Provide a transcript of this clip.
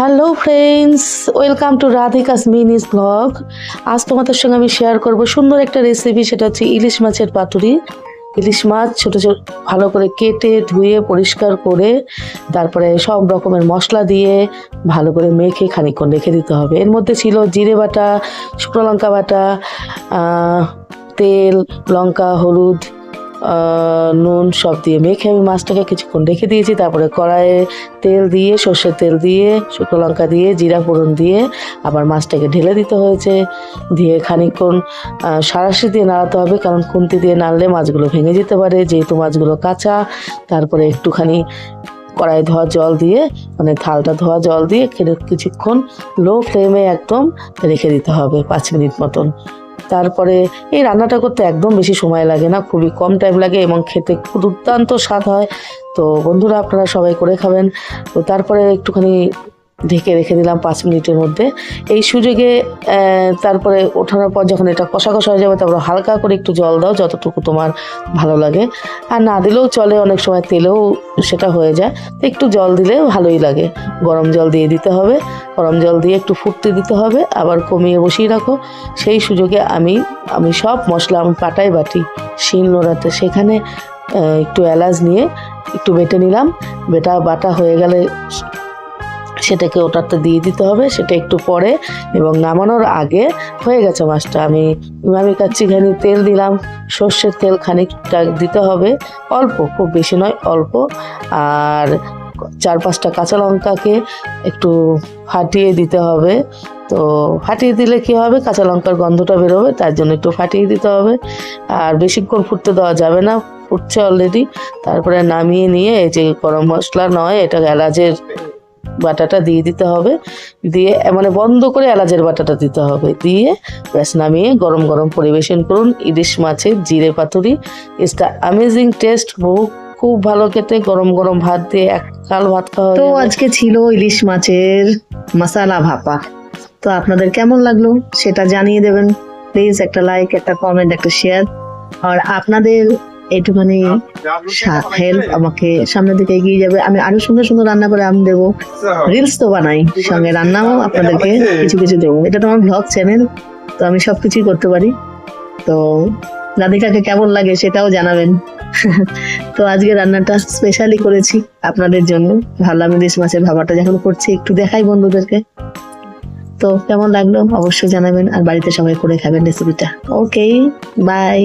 Hello friends, welcome to Radhika's minis blog. আজ তোমাদের সঙ্গে আমি শেয়ার করব সুন্দর একটা রেসিপি, সেটা হচ্ছে ইলিশ মাছের পাতুরি। ইলিশ মাছ ছোটো ছোটো ভালো করে কেটে ধুয়ে পরিষ্কার করে তারপরে সব রকমের মশলা দিয়ে ভালো করে মেখে খানিকক্ষণ রেখে দিতে হবে। এর মধ্যে ছিল জিরে বাটা, শুকনো লঙ্কা বাটা, তেল, লঙ্কা, হলুদ, নুন সব দিয়ে মেখে আমি মাছটাকে কিছুক্ষণ রেখে দিয়েছি। তারপরে কড়াইয়ে তেল দিয়ে, সর্ষের তেল দিয়ে, শুকনো লঙ্কা দিয়ে, জিরা ফোড়ন দিয়ে আবার মাছটাকে ঢেলে দিতে হয়েছে। দিয়ে খানিকক্ষণ সাঁড়াশি দিয়ে নাড়াতে হবে, কারণ খুন্তি দিয়ে নাড়লে মাছগুলো ভেঙে যেতে পারে, যেহেতু মাছগুলো কাঁচা। তারপরে একটুখানি কড়াই ধোয়া জল দিয়ে, মানে থালটা ধোয়া জল দিয়ে কিছুক্ষণ লো ফ্লেমে একদম রেখে দিতে হবে 5 মিনিট মতন। তারপরে এই রান্নাটা করতে একদম বেশি সময় লাগে না, খুবই কম টাইম লাগে এবং খেতে খুব দুর্দান্ত স্বাদ হয়। তো বন্ধুরা, আপনারা সবাই করে খাবেন। তো তারপরে একটুখানি ঢেকে রেখে দিলাম 5 মিনিটের মধ্যে। এই সুযোগে তারপরে ওঠানোর পর যখন এটা কষা কষা হয়ে যাবে, তারপরে হালকা করে একটু জল দাও, যতটুকু তোমার ভালো লাগে। আর না দিলেও চলে, অনেক সময় তেলেও সেটা হয়ে যায়, তো একটু জল দিলে ভালোই লাগে। গরম জল দিয়ে দিতে হবে, গরম জল দিয়ে একটু ফুটতে দিতে হবে, আবার কমিয়ে বসিয়ে রাখো। সেই সুযোগে আমি সব মশলা আমি পাটায় বাটি, শিল নোড়াতে, সেখানে একটু এলাচ নিয়ে একটু বেটে নিলাম। বাটা হয়ে গেলে সেটাকে ওটাতে দিয়ে দিতে হবে, সেটা একটু পরে। এবং নামানোর আগে হয়ে গেছে মাছটা, আমি কাচ্চিখানি তেল দিলাম, সর্ষের তেল খানিকটা দিতে হবে, অল্প, খুব বেশি নয়, অল্প। আর 4-5টা কাঁচা লঙ্কাকে একটু ফাটিয়ে দিতে হবে। তো ফাটিয়ে দিলে কি হবে, কাঁচা লঙ্কার গন্ধটা বেরোবে, তার জন্য একটু ফাটিয়ে দিতে হবে। আর বেশিক্ষণ ফুটতে দেওয়া যাবে না, ফুটছে অলরেডি। তারপরে নামিয়ে নিয়ে এই যে গরম মশলা নয়, এটা এলাচের বাটাটা দিয়ে দিতে হবে, দিয়ে মানে বন্ধ করে এলাচের বাটাটা দিতে হবে, দিয়ে ব্যাস নামিয়ে গরম গরম পরিবেশন করুন। ইলিশ মাছের জিরে পাতুরি, ইটস দ্য অ্যামেজিং টেস্ট। খুব ভালো খেতে, গরম গরম ভাত দিয়ে এক কাল ভাত খাওয়া। তো আজকে ছিল ইলিশ মাছের মশলা ভাপা। তো আপনাদের কেমন লাগলো সেটা জানিয়ে দেবেন প্লিজ। একটা লাইক, একটা কমেন্ট, একটা শেয়ার। আর আপনাদের এইটুখানি হেল্প আমাকে সামনের দিকে এগিয়ে যাবে। আমি আরো সুন্দর সুন্দর রান্না করে আমি দেবো, রিলস তো বানাই, সঙ্গে রান্নাও আপনাদেরকে কিছু কিছু দেবো। এটা তো আমার ব্লগ চ্যানেল, তো আমি সবকিছুই করতে পারি। তো রাধিকাকে কেমন লাগে সেটাও জানাবেন। তো আজকে রান্নাটা স্পেশালি করেছি আপনাদের জন্য। ভাবলাম ইলিশ মাছের ভাপাটা যখন করছি একটু দেখাই বন্ধুদেরকে। তো কেমন লাগলো অবশ্যই জানাবেন, আর বাড়িতে সবাই করে খাবেন রেসিপিটা। ওকে, বাই।